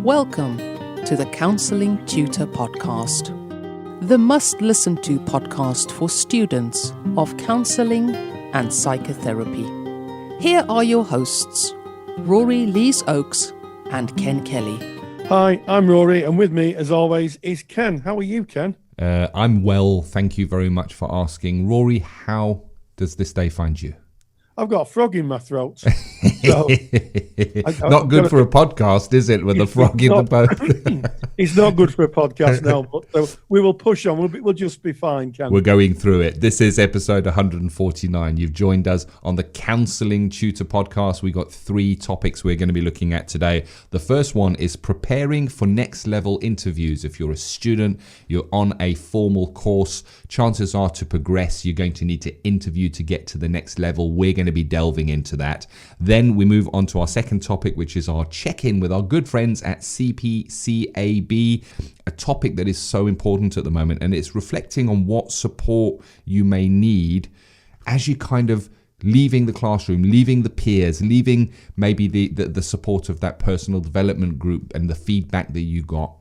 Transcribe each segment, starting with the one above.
Welcome to the Counselling Tutor Podcast, the must-listen-to podcast for students of counselling and psychotherapy. Here are your hosts, Rory Lees-Oakes and Ken Kelly. Hi, I'm Rory, and with me, as always, is Ken. How are you, Ken? I'm well, thank you very much for asking. Rory, how does this day find you? I've got a frog in my throat. So Not good for a podcast, is it, with a frog in the boat? It's not good for a podcast now, but so we will push on. We'll just be fine, Ken. We're going through it. This is episode 149. You've joined us on the Counselling Tutor Podcast. We've got 3 topics we're going to be looking at today. The first one is preparing for next level interviews. If you're a student, you're on a formal course, chances are to progress, you're going to need to interview to get to the next level. We're going to be delving into that. Then we move on to our second topic, which is our check-in with our good friends at CPCAB, a topic that is so important at the moment, and it's reflecting on what support you may need as you kind of leaving the classroom, leaving the peers, leaving maybe the support of that personal development group and the feedback that you got.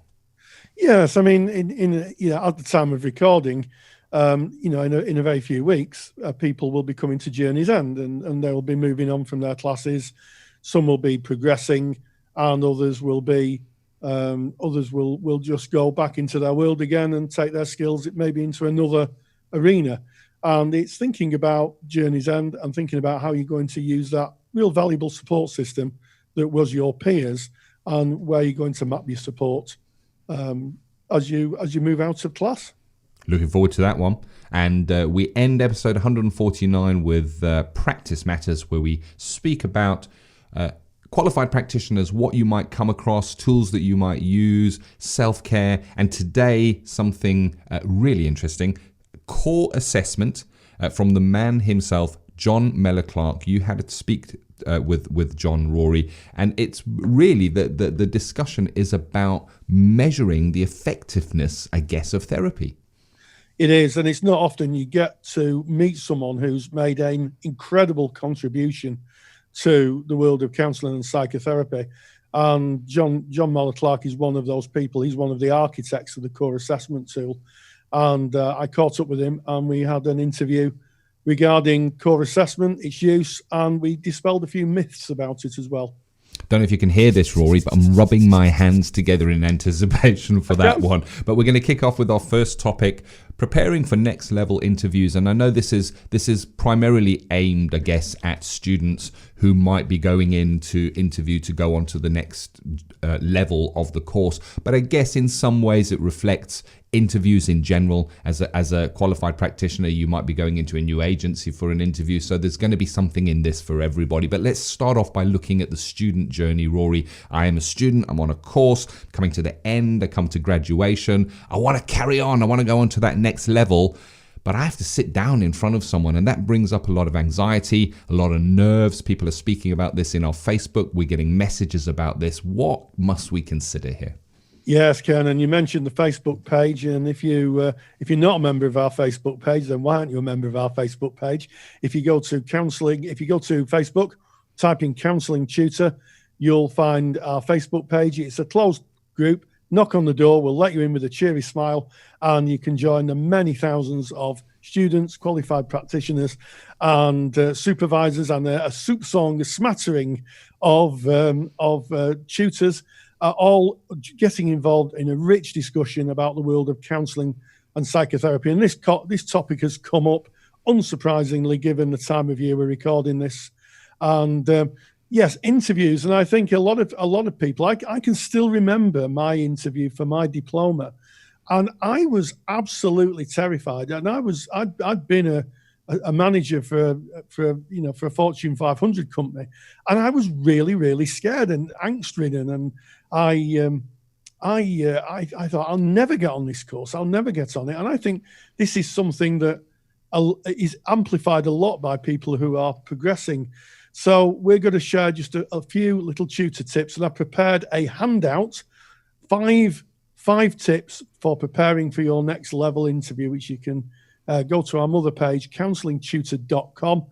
Yes, I mean, at the time of recording, in a very few weeks, people will be coming to Journey's End, and they will be moving on from their classes. Some will be progressing, and others will be will just go back into their world again and take their skills maybe into another arena. And it's thinking about Journey's End and thinking about how you're going to use that real valuable support system that was your peers, and where you're going to map your support as you move out of class. Looking forward to that one. And we end episode 149 with Practice Matters, where we speak about qualified practitioners, what you might come across, tools that you might use, self-care. And today, something really interesting, core assessment from the man himself, John Mellor-Clark. You had to speak with John, Rory, and it's really the discussion is about measuring the effectiveness, I guess, of therapy. It is, and it's not often you get to meet someone who's made an incredible contribution to the world of counselling and psychotherapy. And John Mellor-Clark is one of those people. He's one of the architects of the core assessment tool. And I caught up with him, and we had an interview regarding core assessment, its use, and we dispelled a few myths about it as well. Don't know if you can hear this, Rory, but I'm rubbing my hands together in anticipation for that one. But we're going to kick off with our first topic, preparing for next level interviews. And I know this is primarily aimed, I guess, at students who might be going in to interview to go on to the next level of the course. But I guess in some ways it reflects interviews in general. As a qualified practitioner, you might be going into a new agency for an interview, so there's going to be something in this for everybody. But let's start off by looking at the student journey, Rory. I am a student, I'm on a course, coming to the end, I come to graduation, I want to carry on, I want to go on to that next level, but I have to sit down in front of someone, and that brings up a lot of anxiety, a lot of nerves. People are speaking about this in our Facebook, we're getting messages about this. What must we consider here? Yes, Ken, and you mentioned the Facebook page, and if you're not a member of our Facebook page, then why aren't you a member of our Facebook page? If you go to Facebook, type in Counselling Tutor, you'll find our Facebook page. It's a closed group. Knock on the door, we'll let you in with a cheery smile, and you can join the many thousands of students, qualified practitioners, and supervisors, and a smattering of tutors, all getting involved in a rich discussion about the world of counselling and psychotherapy. And this topic has come up, unsurprisingly, given the time of year we're recording this. And yes, interviews. And I think a lot of people, I can still remember my interview for my diploma, and I was absolutely terrified. And I'd been a manager for a Fortune 500 company, and I was really, really scared and angst-ridden. And I thought, I'll never get on this course. I'll never get on it. And I think this is something that is amplified a lot by people who are progressing. So we're going to share just a few little tutor tips, and I've prepared a handout, five tips for preparing for your next level interview, which you can go to our mother page, counsellingtutor.com,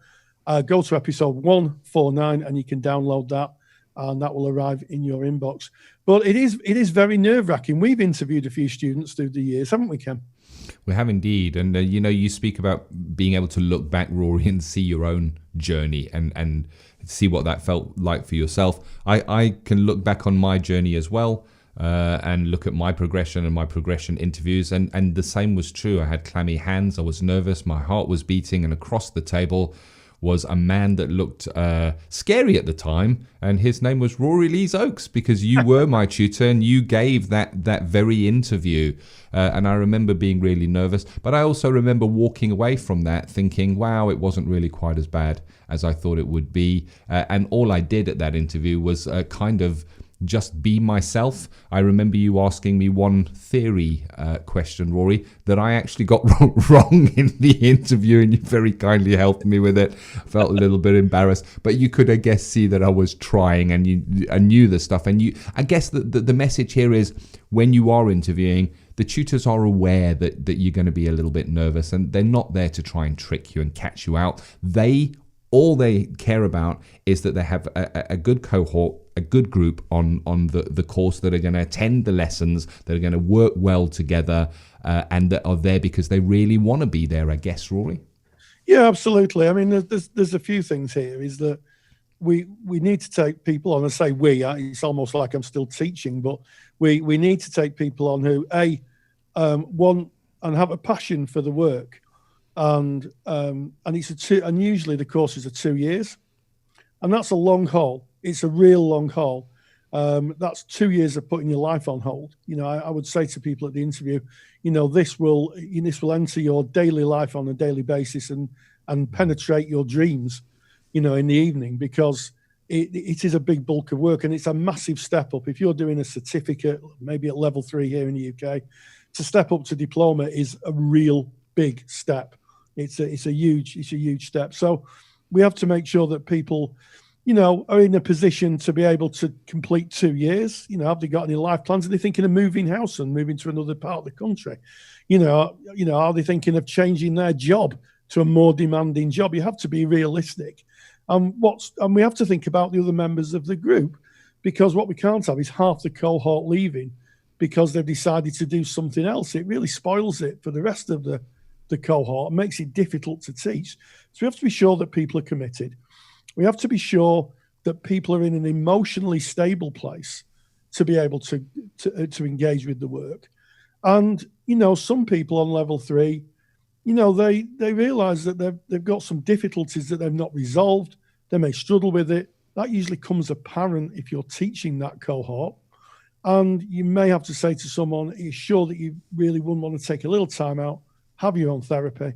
go to episode 149, and you can download that. and that will arrive in your inbox. But it is very nerve-wracking. We've interviewed a few students through the years, haven't we, Ken? We have indeed. And, you speak about being able to look back, Rory, and see your own journey and see what that felt like for yourself. I can look back on my journey as well and look at my progression and my progression interviews. And the same was true. I had clammy hands. I was nervous. My heart was beating. And across the table was a man that looked scary at the time, and his name was Rory Lees-Oakes, because you were my tutor and you gave that very interview. And I remember being really nervous, but I also remember walking away from that thinking, wow, it wasn't really quite as bad as I thought it would be. And all I did at that interview was kind of just be myself. I remember you asking me one theory question, Rory, that I actually got wrong in the interview, and you very kindly helped me with it. I felt a little bit embarrassed, but you could, I guess, see that I was trying, and I knew the stuff. And I guess the message here is, when you are interviewing, the tutors are aware that you're going to be a little bit nervous, and they're not there to try and trick you and catch you out. All they care about is that they have a good cohort, a good group on the course, that are going to attend the lessons, that are going to work well together, and that are there because they really want to be there, I guess, Rory? Yeah, absolutely. I mean, there's a few things here. Is that we need to take people on. I say we, it's almost like I'm still teaching, but we need to take people on who, want and have a passion for the work. And and usually the courses are 2 years, and that's a long haul. It's a real long haul. That's 2 years of putting your life on hold. I would say to people at the interview, this will enter your daily life on a daily basis and penetrate your dreams, in the evening, because it is a big bulk of work, and it's a massive step up. If you're doing a certificate, maybe at level 3 here in the UK, to step up to diploma is a real big step. It's a huge step. So we have to make sure that people, are in a position to be able to complete 2 years. Have they got any life plans? Are they thinking of moving house and moving to another part of the country? Are they thinking of changing their job to a more demanding job? You have to be realistic. And we have to think about the other members of the group, because what we can't have is half the cohort leaving because they've decided to do something else. It really spoils it for the rest of the cohort and makes it difficult to teach. So we have to be sure that people are committed. We have to be sure that people are in an emotionally stable place to be able to engage with the work. And, some people on level 3, they realize that they've got some difficulties that they've not resolved. They may struggle with it. That usually comes apparent if you're teaching that cohort. And you may have to say to someone, are you sure that you really wouldn't want to take a little time out, have your own therapy,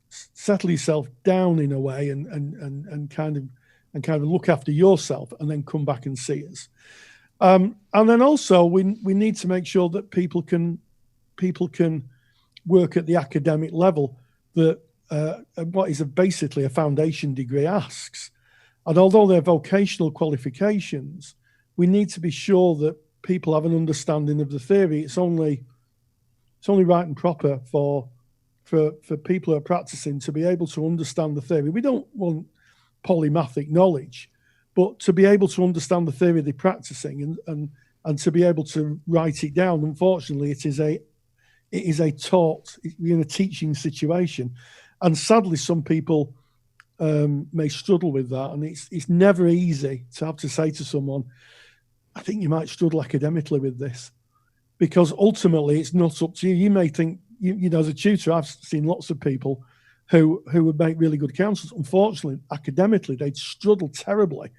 settle yourself down in a way, and kind of look after yourself, and then come back and see us. And then also we need to make sure that people can work at the academic level that what is basically a foundation degree asks. And although they're vocational qualifications, we need to be sure that people have an understanding of the theory. It's only right and proper for people who are practicing to be able to understand the theory. We don't want polymathic knowledge, but to be able to understand the theory they're practicing and to be able to write it down. Unfortunately, it is a taught, you're in a teaching situation. And sadly, some people may struggle with that. And it's never easy to have to say to someone, I think you might struggle academically with this, because ultimately it's not up to you. You may think, as a tutor, I've seen lots of people who would make really good counsellors. Unfortunately, academically, they'd struggle terribly.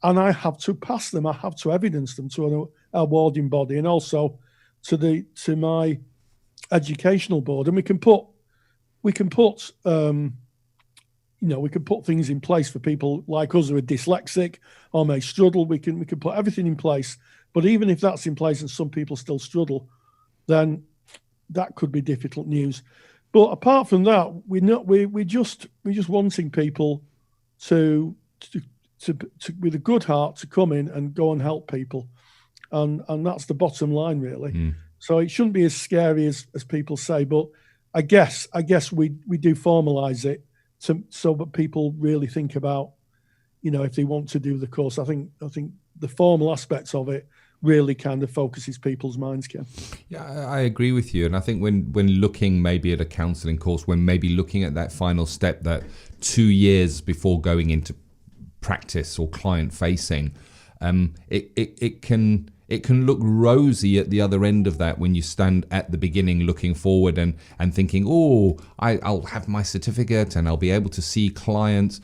And I have to pass them. I have to evidence them to an awarding body, and also to my educational board. And we can put things in place for people like us who are dyslexic or may struggle. We can put everything in place. But even if that's in place and some people still struggle, then that could be difficult news. But apart from that, we're just wanting people to with a good heart to come in and go and help people, and that's the bottom line, really. So it shouldn't be as scary as people say, but I guess we do formalise it so that people really think about, if they want to do the course. I think the formal aspects of it really kind of focuses people's minds, Ken. Yeah, I agree with you. And I think when looking maybe at a counselling course, when maybe looking at that final step, that 2 years before going into practice or client facing, it can look rosy at the other end of that when you stand at the beginning looking forward and thinking, I'll have my certificate and I'll be able to see clients.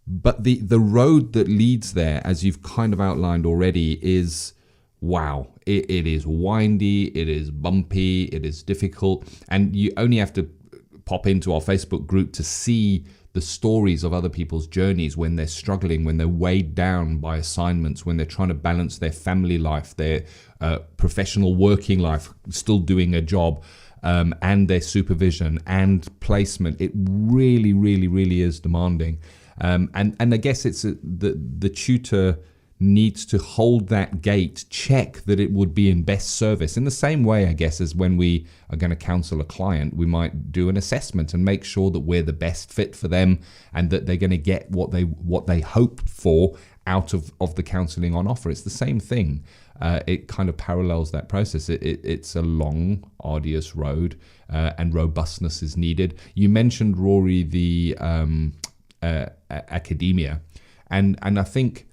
But the road that leads there, as you've kind of outlined already, is wow. It is windy, it is bumpy, it is difficult. And you only have to pop into our Facebook group to see the stories of other people's journeys when they're struggling, when they're weighed down by assignments, when they're trying to balance their family life, their professional working life, still doing a job, and their supervision and placement. It really, really, really is demanding. And I guess it's the tutor needs to hold that gate, check that it would be in best service. In the same way, I guess, as when we are going to counsel a client, we might do an assessment and make sure that we're the best fit for them and that they're going to get what they hoped for out of the counselling on offer. It's the same thing. It kind of parallels that process. It's a long, arduous road, and robustness is needed. You mentioned, Rory, the academia, and I think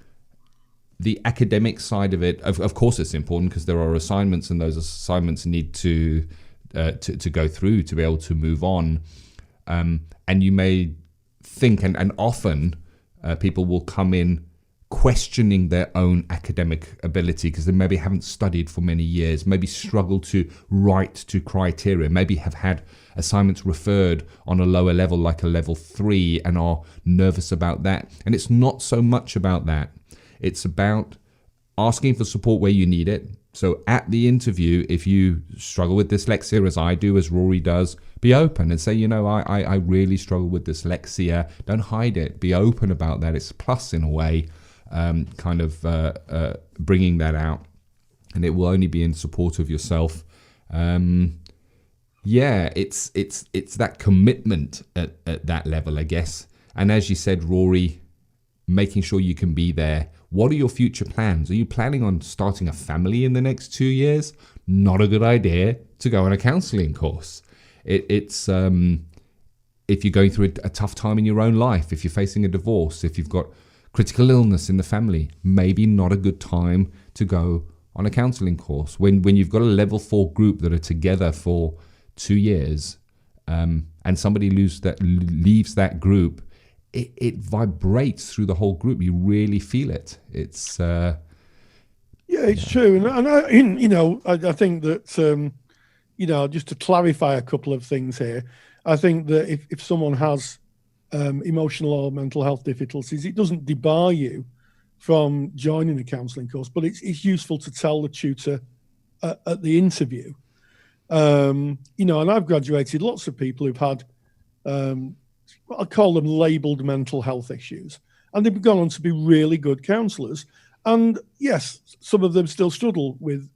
the academic side of it, of course, it's important because there are assignments, and those assignments need to go through to be able to move on. And you may think, and often people will come in questioning their own academic ability because they maybe haven't studied for many years, maybe struggle to write to criteria, maybe have had assignments referred on a lower level like a level 3 and are nervous about that. And it's not so much about that. It's about asking for support where you need it. So at the interview, if you struggle with dyslexia, as I do, as Rory does, be open and say, I really struggle with dyslexia. Don't hide it. Be open about that. It's a plus in a way, bringing that out. And it will only be in support of yourself. It's that commitment at that level, I guess. And as you said, Rory, making sure you can be there. What are your future plans? Are you planning on starting a family in the next 2 years? Not a good idea to go on a counselling course. It's if you're going through a tough time in your own life, if you're facing a divorce, if you've got critical illness in the family, maybe not a good time to go on a counselling course. When you've got a level 4 group that are together for 2 years, and somebody leaves that group, it vibrates through the whole group. You really feel it. It's it's true, and I think that just to clarify a couple of things here, I think that if someone has emotional or mental health difficulties, it doesn't debar you from joining a counselling course, but it's useful to tell the tutor at the interview. And I've graduated lots of people who've had I call them labelled mental health issues, and they've gone on to be really good counsellors. And yes, some of them still struggle with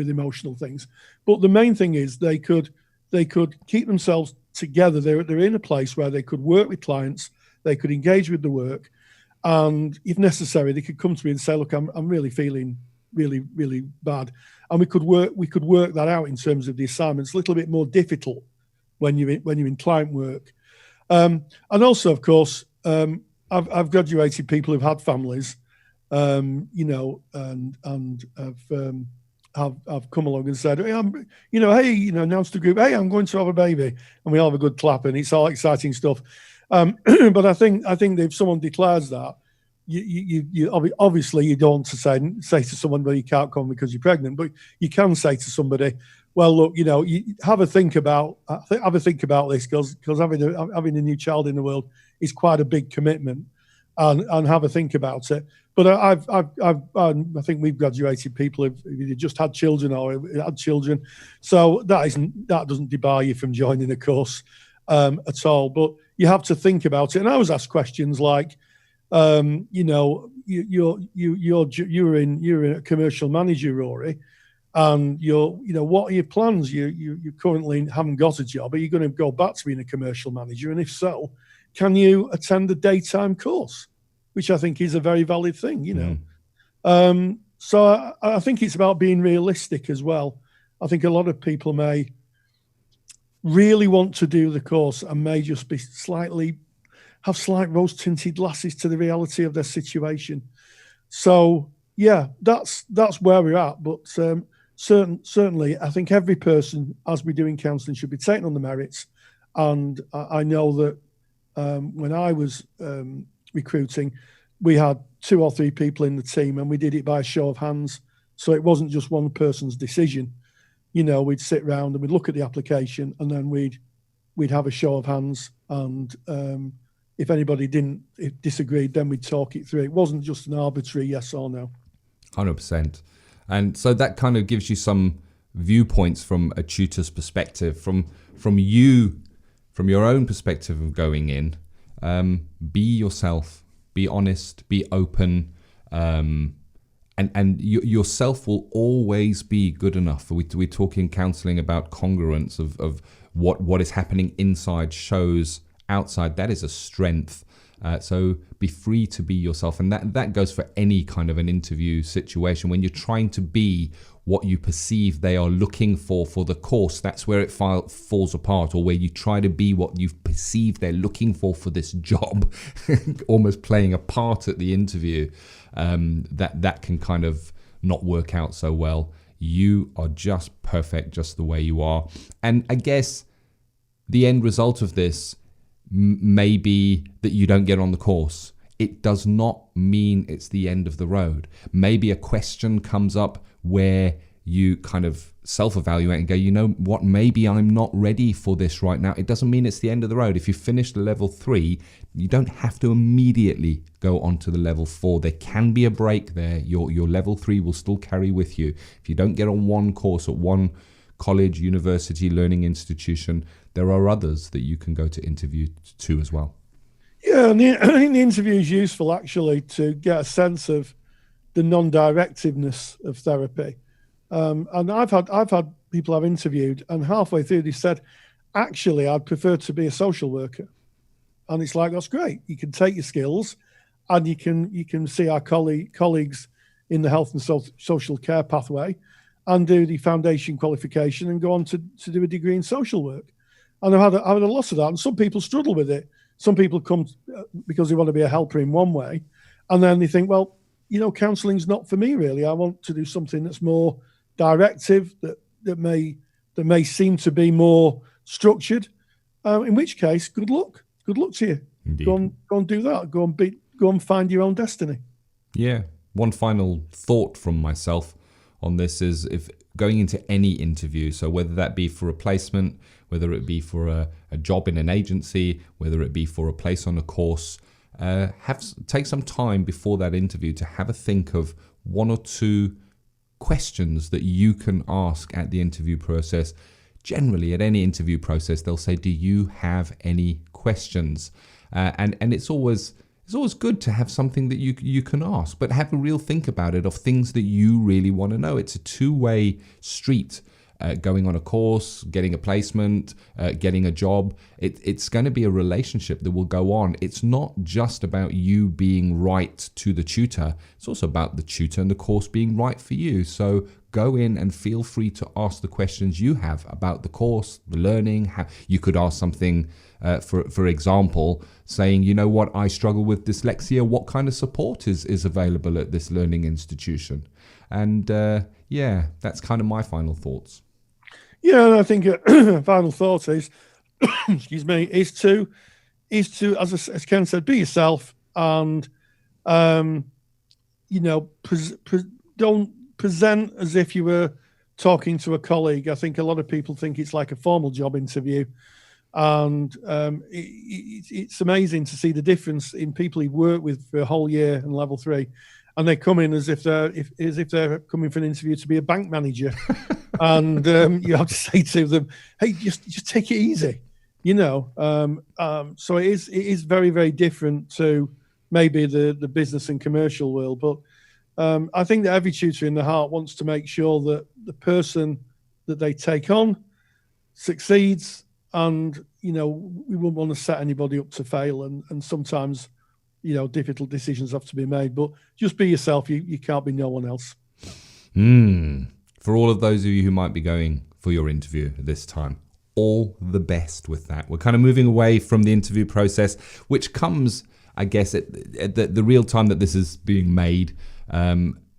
emotional things, but the main thing is they could keep themselves together. They're in a place where they could work with clients, they could engage with the work, and if necessary, they could come to me and say, "Look, I'm really feeling really, really bad," and we could work that out in terms of the assignments. A little bit more difficult when you're in client work. And also, of course, I've graduated people who've had families, and have come along and said, "Hey, announced the group, hey, I'm going to have a baby," and we all have a good clap, and it's all exciting stuff. But I think that if someone declares that, you obviously you don't want to say to someone, "Well, you can't come because you're pregnant," but you can say to somebody, "Well, look, you have a think about this because having a new child in the world is quite a big commitment, and have a think about it." But I think we've graduated people who've just had children or had children, so that doesn't debar you from joining a course at all. But you have to think about it. And I was asked questions like, you're a commercial manager, Rory, and what are your plans? You currently haven't got a job. Are you going to go back to being a commercial manager? And if so, can you attend a daytime course? Which I think is a very valid thing, So I think it's about being realistic as well. I think a lot of people may really want to do the course and may just be have slight rose-tinted glasses to the reality of their situation. So yeah, that's where we're at. But certainly, I think every person, as we do in counselling, should be taken on the merits. And I know that when I was recruiting, we had 2 or 3 people in the team, and we did it by a show of hands. So it wasn't just one person's decision. We'd sit around and we'd look at the application, and then we'd have a show of hands. And if anybody disagreed, then we'd talk it through. It wasn't just an arbitrary yes or no. 100%. And so that kind of gives you some viewpoints from a tutor's perspective, from your own perspective of going in. Be yourself, be honest, be open, and yourself will always be good enough. We talk in counselling about congruence of what is happening inside shows outside. That is a strength. So be free to be yourself. And that goes for any kind of an interview situation. When you're trying to be what you perceive they are looking for the course, that's where it falls apart, or where you try to be what you perceive they're looking for this job, almost playing a part at the interview. That can kind of not work out so well. You are just perfect just the way you are. And I guess the end result of this may be that you don't get on the course. It does not mean it's the end of the road. Maybe a question comes up where you kind of self-evaluate and go, you know what, maybe I'm not ready for this right now. It doesn't mean it's the end of the road. If you finish the level 3, you don't have to immediately go on to the level 4. There can be a break there. Your level 3 will still carry with you. If you don't get on one course at one college, university, learning institution, there are others that you can go to interview to as well. Yeah, and I think the interview is useful actually to get a sense of the non-directiveness of therapy. And I've had people I've interviewed, and halfway through they said, actually, I'd prefer to be a social worker. And it's like, that's great. You can take your skills, and you can see our colleagues in the health and social care pathway, and do the foundation qualification and go on to do a degree in social work. And I've had a lot of that. And some people struggle with it. Some people come because they want to be a helper in one way. And then they think, well, counselling's not for me, really. I want to do something that's more directive, that may seem to be more structured. In which case, good luck. Good luck to you. Indeed. Go and do that. Go and find your own destiny. Yeah. One final thought from myself on this is, if going into any interview, so whether that be for a placement, whether it be for a job in an agency, whether it be for a place on a course, take some time before that interview to have a think of 1 or 2 questions that you can ask at the interview process. Generally, at any interview process, they'll say, do you have any questions? And it's always good to have something that you can ask, but have a real think about it, of things that you really want to know. It's a 2-way street. Going on a course, getting a placement, getting a job. It's going to be a relationship that will go on. It's not just about you being right to the tutor. It's also about the tutor and the course being right for you. So go in and feel free to ask the questions you have about the course, the learning. You could ask something, for example, saying, you know what, I struggle with dyslexia. What kind of support is available at this learning institution? And that's kind of my final thoughts. Yeah, and I think final thought is, excuse me, is to as Ken said, be yourself, and don't present as if you were talking to a colleague. I think a lot of people think it's like a formal job interview, and it's amazing to see the difference in people you've worked with for a whole year in level 3. And they come in as if they're coming for an interview to be a bank manager, and you have to say to them, "Hey, just take it easy," So it is very, very different to maybe the business and commercial world. But I think that every tutor in the heart wants to make sure that the person that they take on succeeds, and we wouldn't want to set anybody up to fail. And sometimes difficult decisions have to be made. But just be yourself. You can't be no one else. For all of those of you who might be going for your interview at this time, all the best with that. We're kind of moving away from the interview process, which comes, I guess, at the real time that this is being made,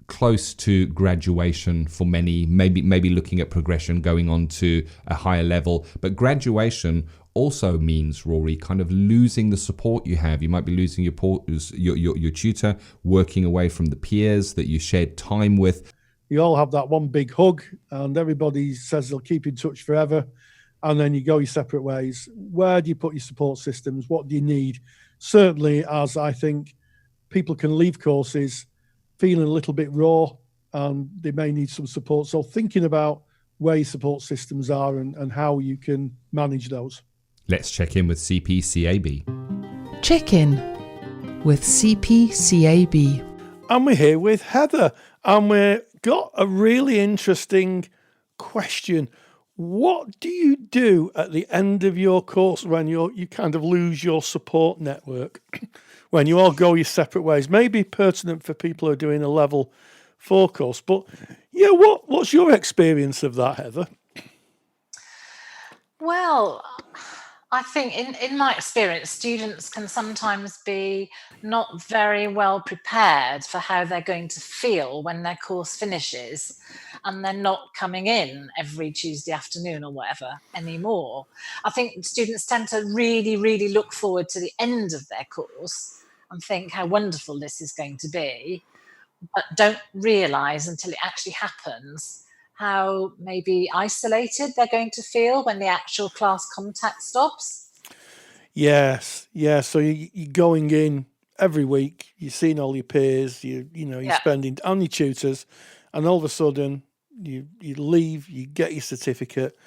close to graduation for many, maybe looking at progression, going on to a higher level. But graduation also means, Rory, kind of losing the support you have. You might be losing your tutor, working away from the peers that you shared time with. You all have that one big hug, and everybody says they'll keep in touch forever. And then you go your separate ways. Where do you put your support systems? What do you need? Certainly, as I think people can leave courses feeling a little bit raw, and they may need some support. So thinking about where your support systems are and how you can manage those. Let's check in with CPCAB. Check in with CPCAB. And we're here with Heather, and we've got a really interesting question. What do you do at the end of your course when you kind of lose your support network, when you all go your separate ways? Maybe pertinent for people who are doing a level 4 course, but yeah, what's your experience of that, Heather? Well, I think in my experience, students can sometimes be not very well prepared for how they're going to feel when their course finishes, and they're not coming in every Tuesday afternoon or whatever anymore. I think students tend to really, really look forward to the end of their course and think how wonderful this is going to be, but don't realise until it actually happens how maybe isolated they're going to feel when the actual class contact stops. Yes. So you're going in every week, you're seeing all your peers, you're spending on your tutors, and all of a sudden you leave, you get your certificate,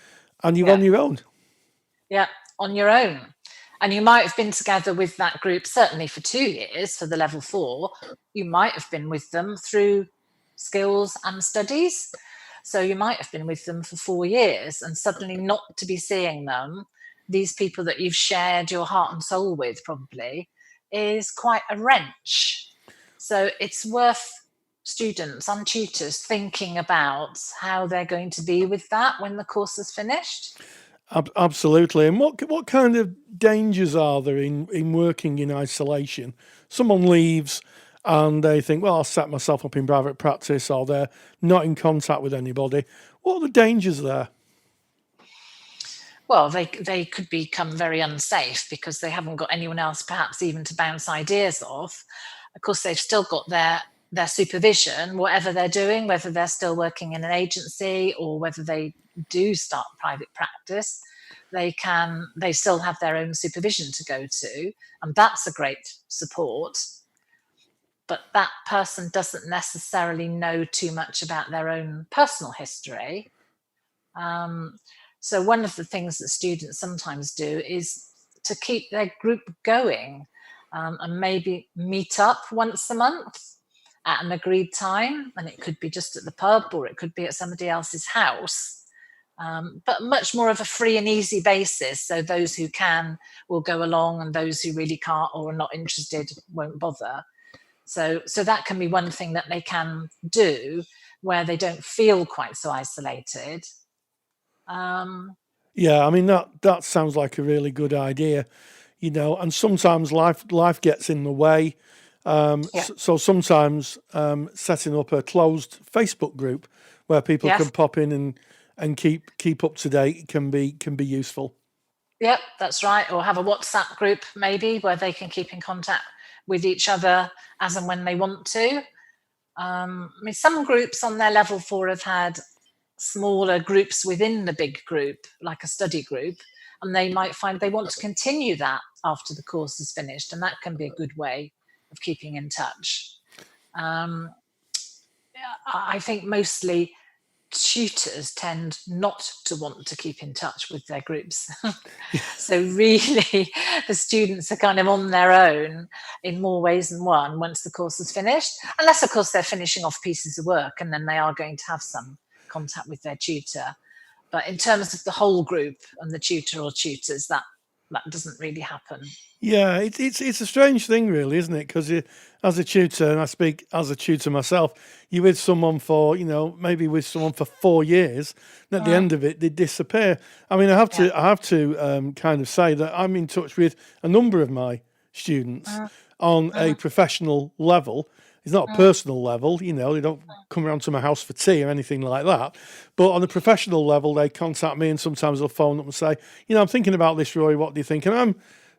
and you're on your own. Yeah, on your own. And you might have been together with that group, certainly for 2 years, for the level 4. You might have been with them through skills and studies. So you might have been with them for 4 years, and suddenly not to be seeing them, these people that you've shared your heart and soul with probably, is quite a wrench. So it's worth students and tutors thinking about how they're going to be with that when the course is finished. Absolutely. And what kind of dangers are there in working in isolation? Someone leaves and they think, well, I'll set myself up in private practice, or they're not in contact with anybody. What are the dangers there? Well, they could become very unsafe because they haven't got anyone else perhaps even to bounce ideas off. Of course, they've still got their supervision, whatever they're doing, whether they're still working in an agency or whether they do start private practice, they still have their own supervision to go to, and that's a great support. But that person doesn't necessarily know too much about their own personal history. So one of the things that students sometimes do is to keep their group going, and maybe meet up once a month at an agreed time. And it could be just at the pub, or it could be at somebody else's house, but much more of a free and easy basis. So those who can will go along, and those who really can't or are not interested won't bother. So that can be one thing that they can do where they don't feel quite so isolated. Yeah, I mean, that sounds like a really good idea, and sometimes life gets in the way. So sometimes setting up a closed Facebook group where people can pop in and keep up to date can be useful. Yep, that's right. Or have a WhatsApp group maybe where they can keep in contact with each other as and when they want to. I mean, some groups on their level 4 have had smaller groups within the big group, like a study group, and they might find they want to continue that after the course is finished, and that can be a good way of keeping in touch. I think mostly tutors tend not to want to keep in touch with their groups. So really the students are kind of on their own in more ways than one once the course is finished, unless of course they're finishing off pieces of work, and then they are going to have some contact with their tutor. But in terms of the whole group and the tutor or tutors, that that doesn't really happen. Yeah, it's a strange thing, really, isn't it? Because as a tutor, and I speak as a tutor myself, you're with someone for, maybe with someone for 4 years, and at the end of it, they disappear. I mean, I have to kind of say that I'm in touch with a number of my students on a professional level. It's not a personal level, they don't come around to my house for tea or anything like that. But on a professional level, they contact me, and sometimes they'll phone up and say, I'm thinking about this, Rory, what do you think? And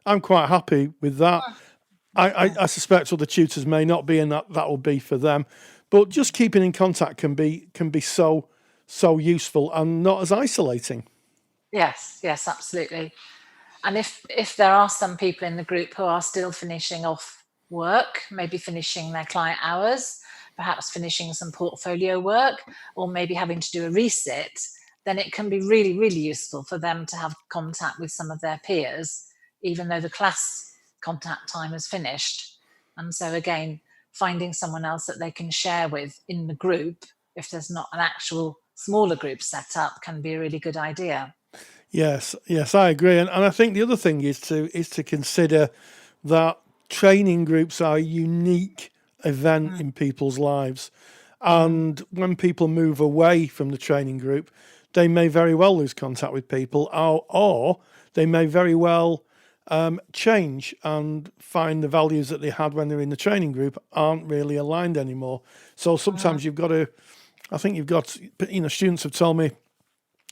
I'm quite happy with that. I suspect other tutors may not be, and that will be for them. But just keeping in contact can be so useful and not as isolating. Yes, absolutely. And if there are some people in the group who are still finishing off work, maybe finishing their client hours, perhaps finishing some portfolio work, or maybe having to do a resit, then it can be really, really useful for them to have contact with some of their peers, even though the class contact time is finished. And so again, finding someone else that they can share with in the group, if there's not an actual smaller group set up, can be a really good idea. Yes, I agree. And I think the other thing is to consider that training groups are a unique event in people's lives. And when people move away from the training group, they may very well lose contact with people, or they may very well change and find the values that they had when they're in the training group aren't really aligned anymore. So sometimes students have told me,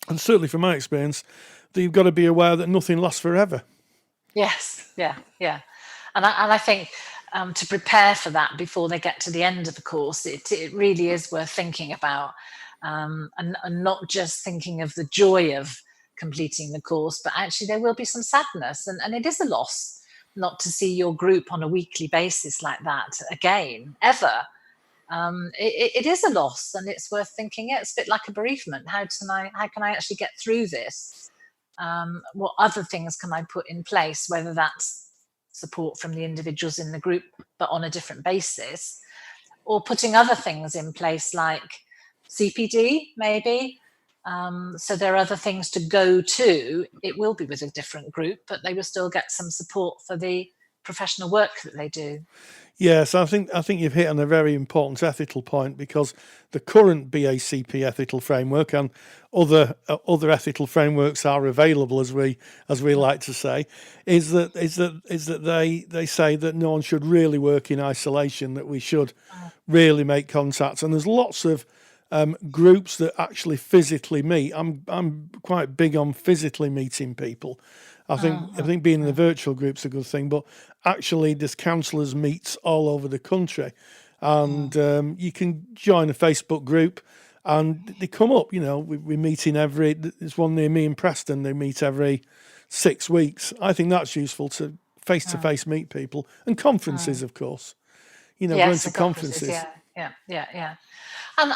and certainly from my experience, that you've got to be aware that nothing lasts forever. Yes, yeah. And I think to prepare for that before they get to the end of the course, it really is worth thinking about, and not just thinking of the joy of completing the course, but actually there will be some sadness, and it is a loss not to see your group on a weekly basis like that again, ever. It is a loss, and it's worth thinking. It's a bit like a bereavement. How can I actually get through this? What other things can I put in place, whether that's support from the individuals in the group, but on a different basis, or putting other things in place like CPD, maybe. So there are other things to go to. It will be with a different group, but they will still get some support for the professional work that they do. Yes, I think you've hit on a very important ethical point, because the current BACP ethical framework and other ethical frameworks are available, as we like to say, is that they say that no one should really work in isolation, that we should really make contacts, and there's lots of groups that actually physically meet. I'm quite big on physically meeting people. I think being in a virtual group's a good thing, but actually there's counsellors meets all over the country, and you can join a Facebook group and they come up. We meet there's one near me in Preston. They meet every 6 weeks. I think that's useful to face meet people, and conferences, of course. Going to conferences. Yeah. And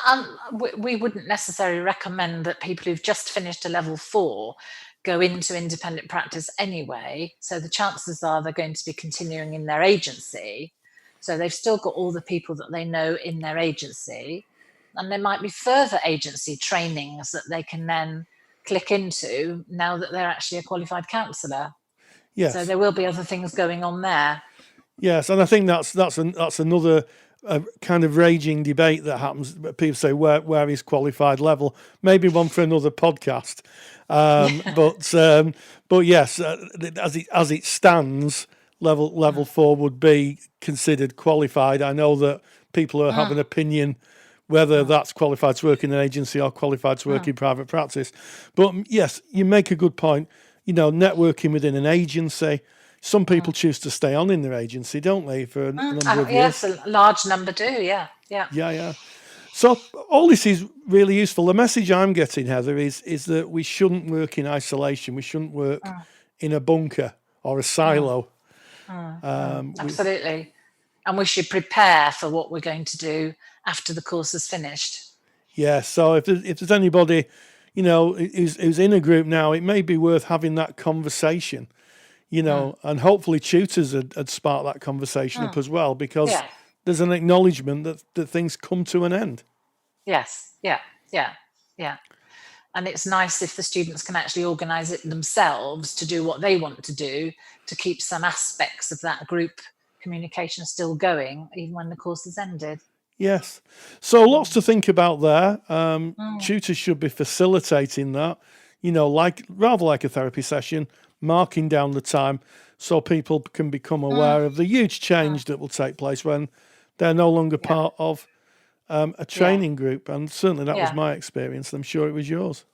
we wouldn't necessarily recommend that people who've just finished a level 4 go into independent practice anyway. So the chances are they're going to be continuing in their agency. So they've still got all the people that they know in their agency. And there might be further agency trainings that they can then click into now that they're actually a qualified counsellor. Yes. So there will be other things going on there. Yes, and I think that's another kind of raging debate that happens. People say, where is qualified level? Maybe one for another podcast. But yes, as it stands, level 4 would be considered qualified. I know that people have an opinion whether that's qualified to work in an agency or qualified to work in private practice. But yes, you make a good point. Networking within an agency. Some people choose to stay on in their agency, don't they, for a number of years? Yes, a large number do, yeah. Yeah. So all this is really useful. The message I'm getting, Heather, is that we shouldn't work in isolation. We shouldn't work in a bunker or a silo. Absolutely. And we should prepare for what we're going to do after the course is finished. Yeah, so if there's anybody, who's in a group now, it may be worth having that conversation. And hopefully tutors had sparked that conversation up as well, because there's an acknowledgement that things come to an end. Yes, yeah. And it's nice if the students can actually organise it themselves to do what they want to do, to keep some aspects of that group communication still going, even when the course has ended. Yes. So lots to think about there. Tutors should be facilitating that, rather like a therapy session, marking down the time so people can become aware of the huge change that will take place when they're no longer part of a training group. And certainly that was my experience. I'm sure it was yours.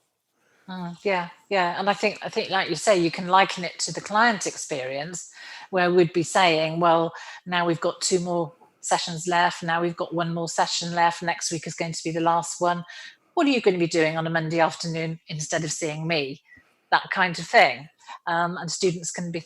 Yeah. And I think like you say, you can liken it to the client experience, where we'd be saying, well, now we've got 2 more sessions left. Now we've got 1 more session left. Next week is going to be the last one. What are you going to be doing on a Monday afternoon instead of seeing me? That kind of thing. And students can be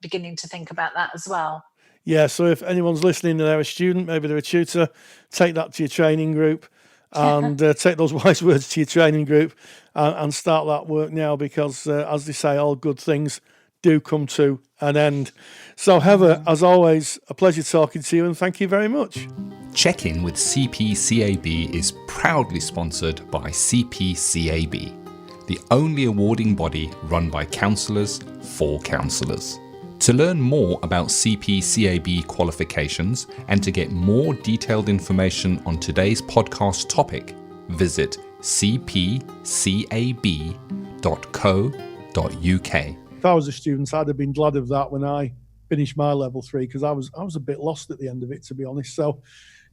beginning to think about that as well. Yeah, so if anyone's listening and they're a student, maybe they're a tutor, take that to your training group and take those wise words to your training group and start that work now, because as they say, all good things do come to an end. So Heather, as always, a pleasure talking to you, and thank you very much. Check-in with CPCAB is proudly sponsored by CPCAB, the only awarding body run by counsellors for counsellors. To learn more about CPCAB qualifications and to get more detailed information on today's podcast topic, visit cpcab.co.uk. If I was a student, I'd have been glad of that when I finished my level 3, because I was a bit lost at the end of it, to be honest. So,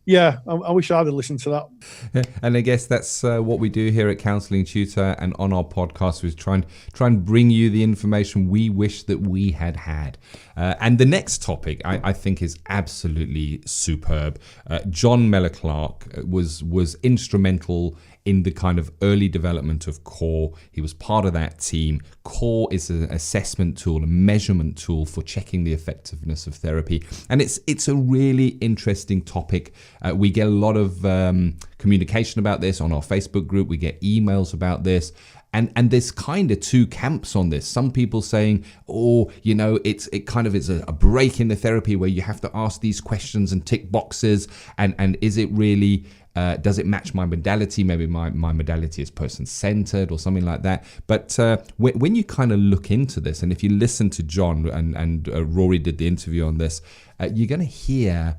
yeah, I wish I'd have listened to that. And I guess that's what we do here at Counselling Tutor and on our podcast, is try and bring you the information we wish that we had. And the next topic I think is absolutely superb. John Mellor-Clark was instrumental in the kind of early development of CORE. He was part of that team. CORE is an assessment tool, a measurement tool for checking the effectiveness of therapy. And it's a really interesting topic. We get a lot of communication about this on our Facebook group. We get emails about this. And there's kind of 2 camps on this. Some people saying, it kind of is a break in the therapy where you have to ask these questions and tick boxes. And is it really... does it match my modality? Maybe my modality is person-centered or something like that. But when you kind of look into this, and if you listen to John and Rory did the interview on this, you're going to hear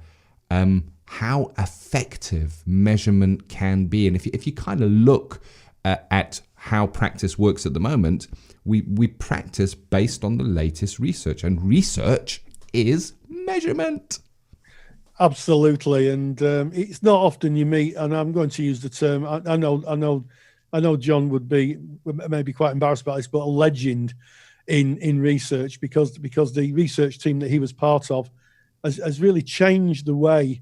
how effective measurement can be. And if you kind of look at how practice works at the moment, we practice based on the latest research, and research is measurement. Absolutely, and it's not often you meet, and I'm going to use the term. I know John would be maybe quite embarrassed about this, but a legend in research, because the research team that he was part of has really changed the way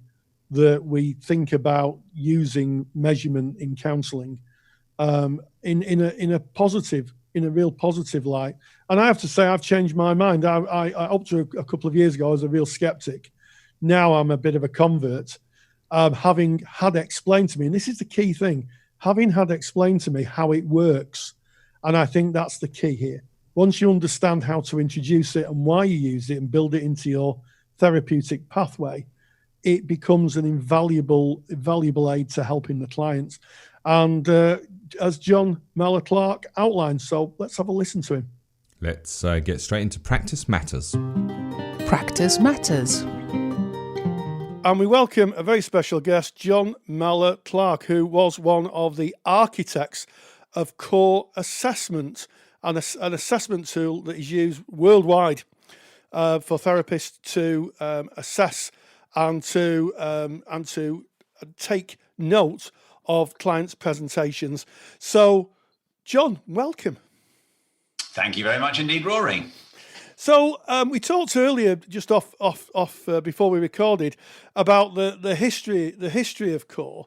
that we think about using measurement in counselling in a real positive light. And I have to say, I've changed my mind. I up to a couple of years ago, I was a real skeptic. Now I'm a bit of a convert, having had explained to me, and this is the key thing, having had explained to me how it works. And I think that's the key here. Once you understand how to introduce it and why you use it and build it into your therapeutic pathway, it becomes an invaluable aid to helping the clients. And as John Mellor-Clark outlined, so let's have a listen to him. Let's get straight into Practice Matters. Practice Matters. And we welcome a very special guest, John Mellor-Clark, who was one of the architects of CORE assessment, an assessment tool that is used worldwide for therapists to assess and to take note of clients' presentations. So, John, welcome. Thank you very much indeed, Rory. So we talked earlier, just off before we recorded, about the history of CORE,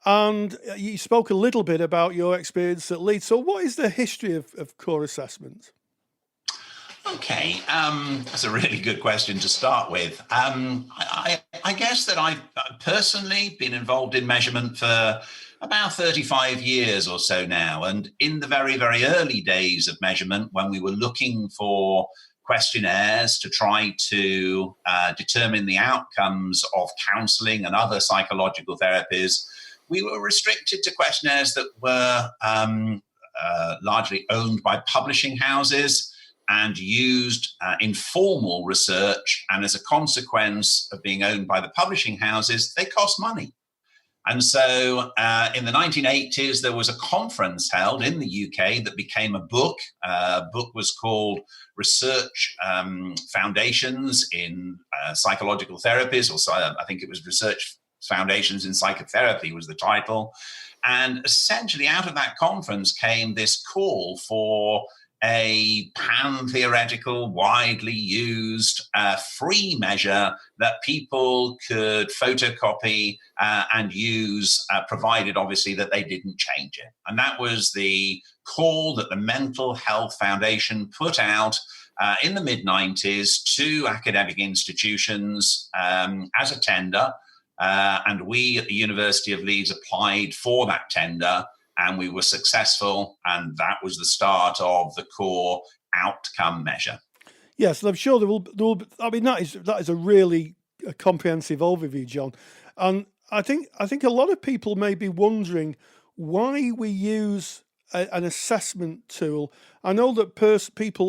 and you spoke a little bit about your experience at Leeds. So what is the history of CORE assessment? Okay, that's a really good question to start with. I guess that I've personally been involved in measurement for about 35 years or so now, and in the very, very early days of measurement, when we were looking for questionnaires to try to determine the outcomes of counselling and other psychological therapies, we were restricted to questionnaires that were largely owned by publishing houses and used in formal research. And as a consequence of being owned by the publishing houses, they cost money. And so in the 1980s, there was a conference held in the UK that became a book. The book was called Research Foundations in Psychological Therapies, or I think it was Research Foundations in Psychotherapy was the title. And essentially out of that conference came this call for a pan-theoretical, widely used free measure that people could photocopy and use, provided obviously that they didn't change it. And that was the call that the Mental Health Foundation put out in the mid-90s to academic institutions as a tender. And we at the University of Leeds applied for that tender, and we were successful, and that was the start of the core outcome measure. Yes, and I'm sure there will. I mean, that is a really comprehensive overview, John. And I think a lot of people may be wondering why we use an assessment tool. I know that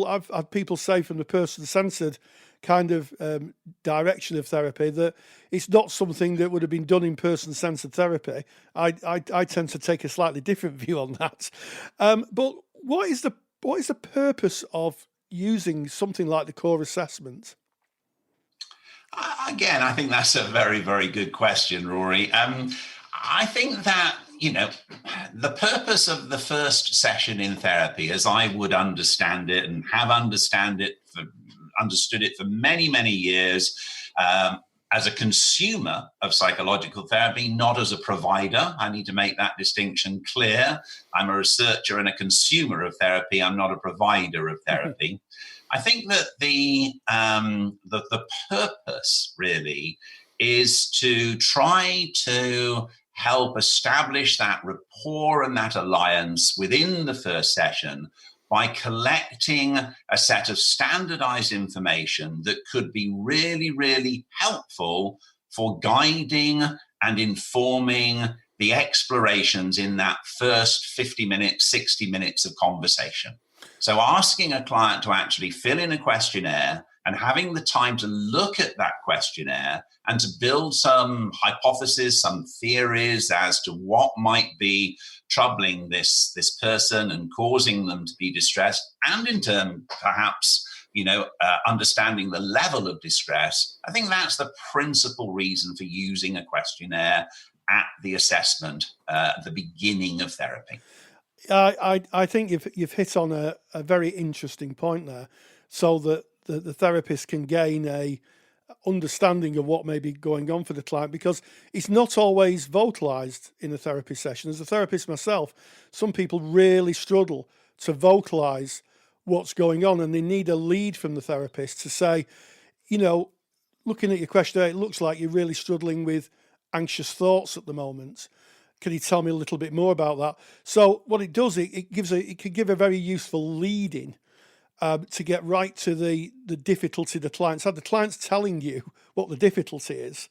I've had people say from the person-centered kind of direction of therapy that it's not something that would have been done in person-centered therapy. I tend to take a slightly different view on that. But what is the purpose of using something like the core assessment? Again, I think that's a very, very good question, Rory. I think that, the purpose of the first session in therapy, as I would understand it and have understood it for many, many years, as a consumer of psychological therapy, not as a provider. I need to make that distinction clear. I'm a researcher and a consumer of therapy. I'm not a provider of therapy. I think that the purpose really is to try to help establish that rapport and that alliance within the first session by collecting a set of standardized information that could be really, really helpful for guiding and informing the explorations in that first 50 minutes, 60 minutes of conversation. So asking a client to actually fill in a questionnaire and having the time to look at that questionnaire and to build some hypotheses, some theories as to what might be troubling this person and causing them to be distressed, and in turn, perhaps, understanding the level of distress. I think that's the principal reason for using a questionnaire at the assessment, at the beginning of therapy. I think you've hit on a very interesting point there, so that the therapist can gain a understanding of what may be going on for the client, because it's not always vocalized in a therapy session. As a therapist myself, some people really struggle to vocalize what's going on, and they need a lead from the therapist to say, looking at your questionnaire, it looks like you're really struggling with anxious thoughts at the moment. Can you tell me a little bit more about that? So what it does, it can give a very useful lead in to get right to the difficulty the client's had. The client's telling you what the difficulty is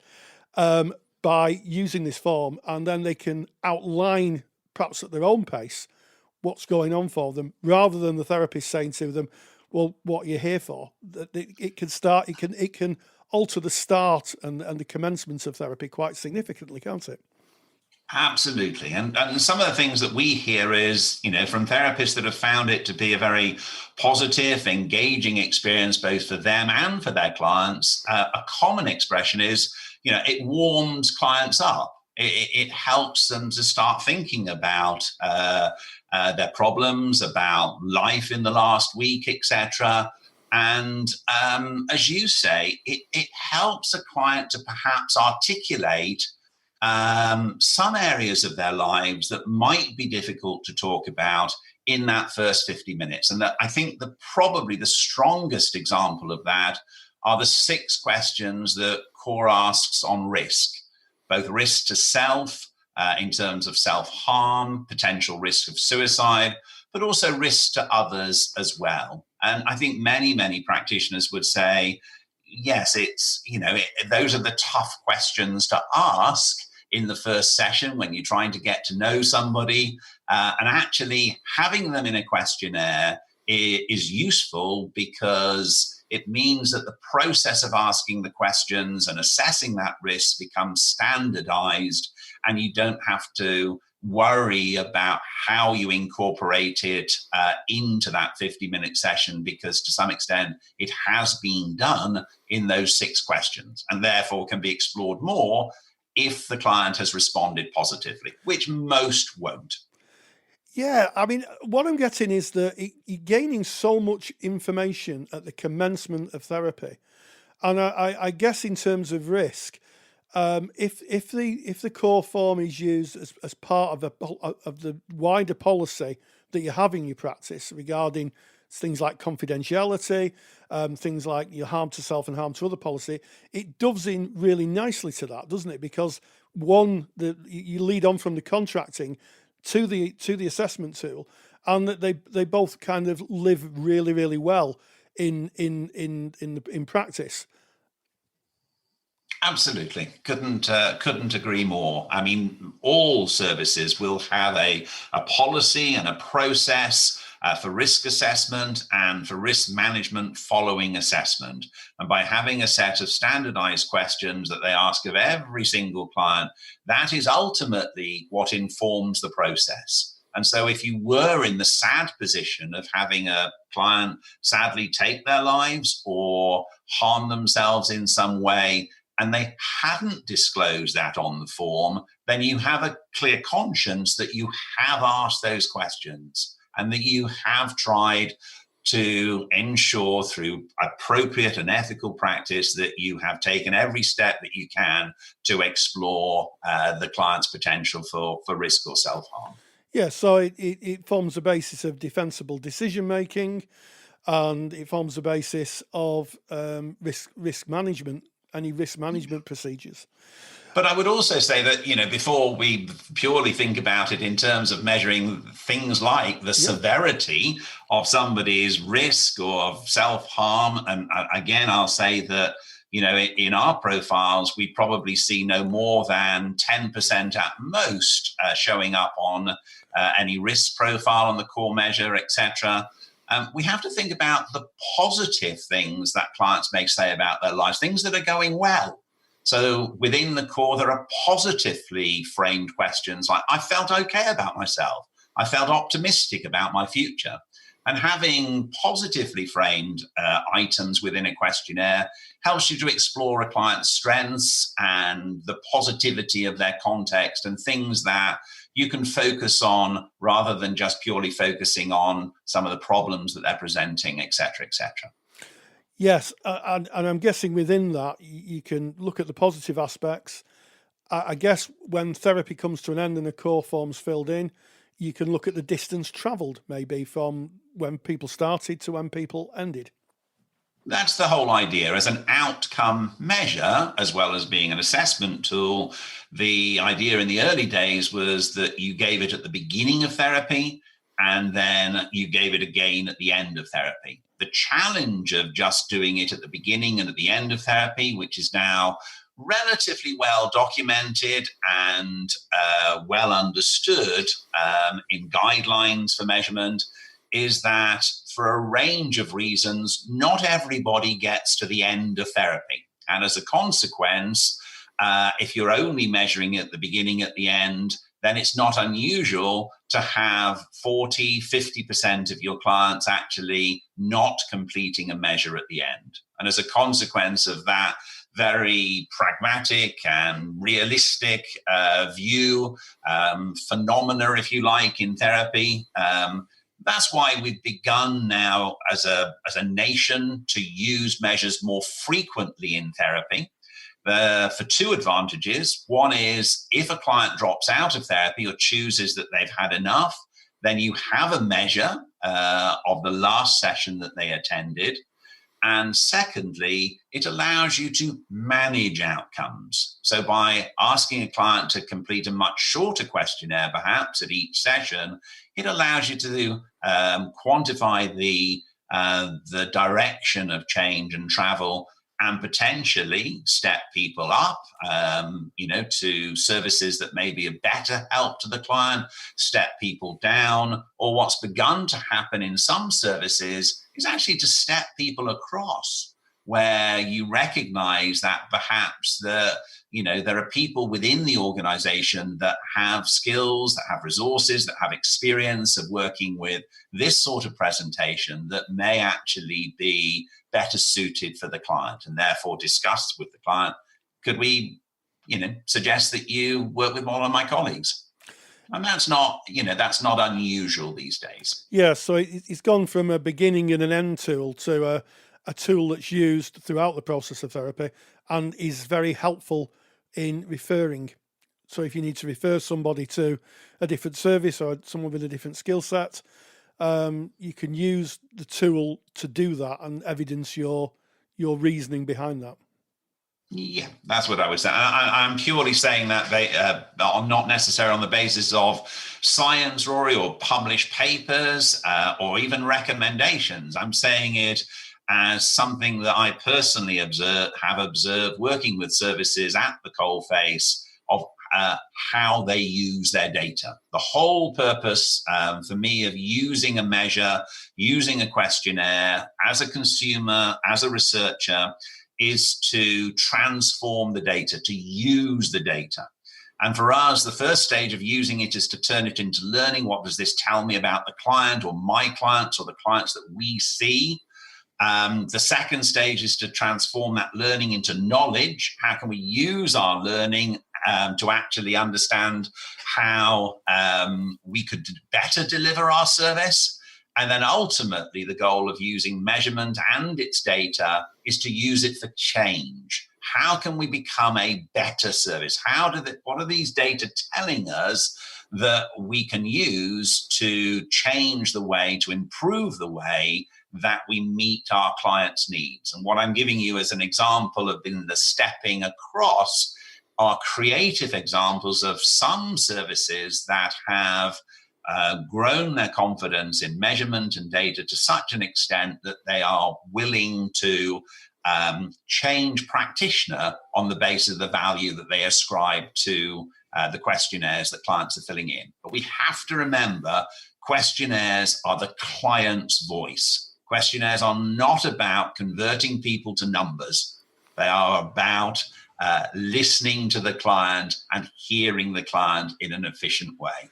by using this form, and then they can outline, perhaps at their own pace, what's going on for them, rather than the therapist saying to them, well, what are you here for? It can alter the start and the commencement of therapy quite significantly, can't it? Absolutely. And some of the things that we hear is, from therapists that have found it to be a very positive, engaging experience, both for them and for their clients, a common expression is, it warms clients up. It helps them to start thinking about their problems, about life in the last week, etc. And as you say, it helps a client to perhaps articulate some areas of their lives that might be difficult to talk about in that first 50 minutes. And that I think probably the strongest example of that are the 6 questions that CORE asks on risk, both risk to self in terms of self-harm, potential risk of suicide, but also risk to others as well. And I think many, many practitioners would say, yes, it's, those are the tough questions to ask in the first session when you're trying to get to know somebody. And actually having them in a questionnaire is useful because it means that the process of asking the questions and assessing that risk becomes standardized, and you don't have to worry about how you incorporate it into that 50-minute session, because to some extent it has been done in those 6 questions and therefore can be explored more if the client has responded positively, which most won't. Yeah, I mean, what I'm getting is that you're gaining so much information at the commencement of therapy. And I guess in terms of risk, if the core form is used as part of the wider policy that you have in your practice regarding things like confidentiality, things like your harm to self and harm to other policy, it doves in really nicely to that, doesn't it? Because you lead on from the contracting to the assessment tool, and that they both kind of live really, really well in practice. Absolutely. Couldn't agree more. I mean, all services will have a policy and a process for risk assessment and for risk management following assessment. And by having a set of standardized questions that they ask of every single client, that is ultimately what informs the process. And so if you were in the sad position of having a client sadly take their lives or harm themselves in some way, and they hadn't disclosed that on the form, then you have a clear conscience that you have asked those questions and that you have tried to ensure through appropriate and ethical practice that you have taken every step that you can to explore the client's potential for risk or self-harm. Yeah, so it forms the basis of defensible decision-making, and it forms the basis of risk management, any risk management procedures. But I would also say that, before we purely think about it in terms of measuring things like the severity of somebody's risk or of self-harm, and again, I'll say that, in our profiles, we probably see no more than 10% at most showing up on any risk profile on the core measure, etc. We have to think about the positive things that clients may say about their lives, things that are going well. So within the core, there are positively framed questions like, I felt okay about myself. I felt optimistic about my future. And having positively framed items within a questionnaire helps you to explore a client's strengths and the positivity of their context and things that you can focus on rather than just purely focusing on some of the problems that they're presenting, et cetera, et cetera. Yes, and I'm guessing within that, you can look at the positive aspects. I guess when therapy comes to an end and the core form's filled in, you can look at the distance travelled, maybe from when people started to when people ended. That's the whole idea. As an outcome measure, as well as being an assessment tool, the idea in the early days was that you gave it at the beginning of therapy and then you gave it again at the end of therapy. The challenge of just doing it at the beginning and at the end of therapy, which is now relatively well documented and well understood in guidelines for measurement, is that for a range of reasons, not everybody gets to the end of therapy. And as a consequence, if you're only measuring at the beginning, at the end, then it's not unusual to have 40, 50% of your clients actually not completing a measure at the end. And as a consequence of that very pragmatic and realistic view, phenomena, if you like, in therapy, that's why we've begun now as a nation to use measures more frequently in therapy. For 2 advantages. One is if a client drops out of therapy or chooses that they've had enough, then you have a measure of the last session that they attended. And secondly, it allows you to manage outcomes. So by asking a client to complete a much shorter questionnaire, perhaps at each session, it allows you to quantify the direction of change and travel and potentially step people up, to services that may be a better help to the client, step people down, or what's begun to happen in some services is actually to step people across, where you recognize that perhaps there are people within the organization that have skills, that have resources, that have experience of working with this sort of presentation that may actually be better suited for the client, and therefore discuss with the client, could we, suggest that you work with one of my colleagues? And that's not unusual these days. Yeah, so it's gone from a beginning and an end tool to a tool that's used throughout the process of therapy and is very helpful in referring. So if you need to refer somebody to a different service or someone with a different skill set, you can use the tool to do that and evidence your reasoning behind that. Yeah, that's what I would say. I'm purely saying that they are not necessarily on the basis of science, Rory, or published papers, or even recommendations. I'm saying it as something that I personally have observed working with services at the coalface of how they use their data. The whole purpose for me of using a measure, using a questionnaire as a consumer, as a researcher, is to transform the data, to use the data. And for us, the first stage of using it is to turn it into learning. What does this tell me about the client or my clients or the clients that we see? The second stage is to transform that learning into knowledge. How can we use our learning to actually understand how we could better deliver our service? And then ultimately, the goal of using measurement and its data is to use it for change. How can we become a better service? What are these data telling us that we can use to change the way, to improve the way that we meet our clients' needs? And what I'm giving you as an example of in the stepping across are creative examples of some services that have grown their confidence in measurement and data to such an extent that they are willing to change practitioner on the basis of the value that they ascribe to the questionnaires that clients are filling in. But we have to remember, questionnaires are the client's voice. Questionnaires are not about converting people to numbers. They are about listening to the client and hearing the client in an efficient way.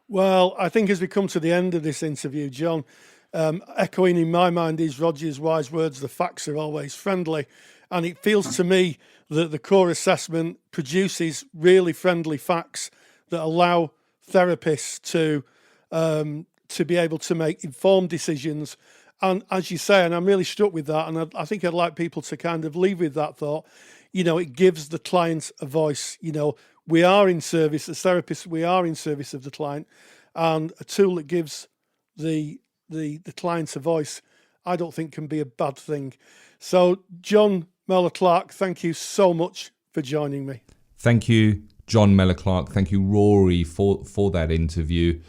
Well, I think as we come to the end of this interview, John, echoing in my mind is Roger's wise words, the facts are always friendly. And it feels to me that the core assessment produces really friendly facts that allow therapists to be able to make informed decisions. And as you say, and I'm really struck with that, and I think I'd like people to kind of leave with that thought, it gives the client a voice. We are in service, as therapists, we are in service of the client, and a tool that gives the client a voice, I don't think can be a bad thing. So, John Mellor-Clark, thank you so much for joining me. Thank you, John Mellor-Clark. Thank you, Rory, for that interview.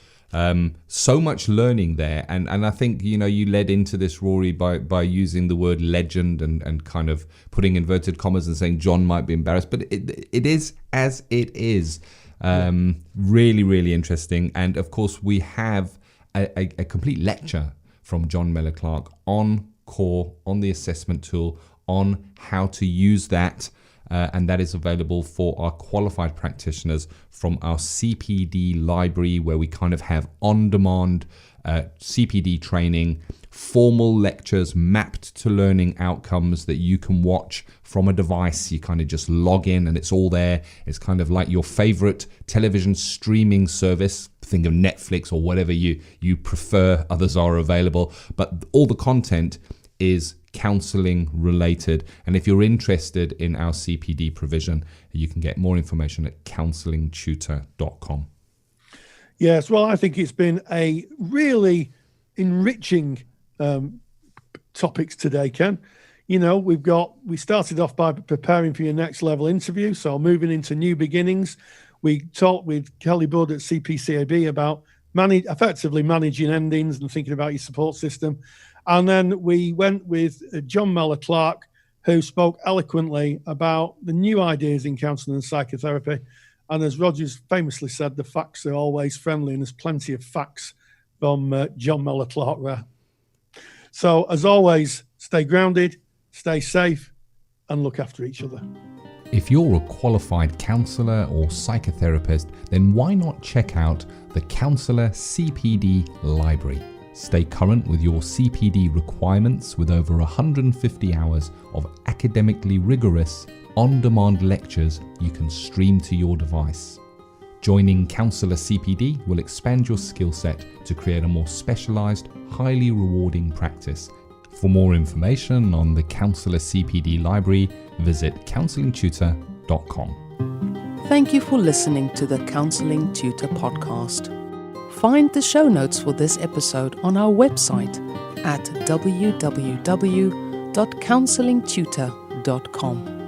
So much learning there, and I think you led into this, Rory, by using the word legend and kind of putting inverted commas and saying John might be embarrassed, but it is as it is. Really, really interesting. And of course, we have a complete lecture from John Mellor-Clark on core, on the assessment tool, on how to use that. And that is available for our qualified practitioners from our CPD library, where we kind of have on-demand CPD training, formal lectures mapped to learning outcomes that you can watch from a device. You kind of just log in and it's all there. It's kind of like your favorite television streaming service. Think of Netflix or whatever you prefer. Others are available, but all the content is counselling related. And if you're interested in our CPD provision, you can get more information at counsellingtutor.com. Yes, well, I think it's been a really enriching topics today, Ken. We started off by preparing for your next level interview, so moving into new beginnings. We talked with Kelly Budd at CPCAB about effectively managing endings and thinking about your support system. And then we went with John Mellor-Clark, who spoke eloquently about the new ideas in counselling and psychotherapy. And as Rogers famously said, the facts are always friendly, and there's plenty of facts from John Mellor-Clark there. So, as always, stay grounded, stay safe, and look after each other. If you're a qualified counsellor or psychotherapist, then why not check out the Counsellor CPD Library? Stay current with your CPD requirements with over 150 hours of academically rigorous, on-demand lectures you can stream to your device. Joining Counselor CPD will expand your skill set to create a more specialised, highly rewarding practice. For more information on the Counselor CPD Library, visit counsellingtutor.com. Thank you for listening to the Counselling Tutor Podcast. Find the show notes for this episode on our website at www.counsellingtutor.com.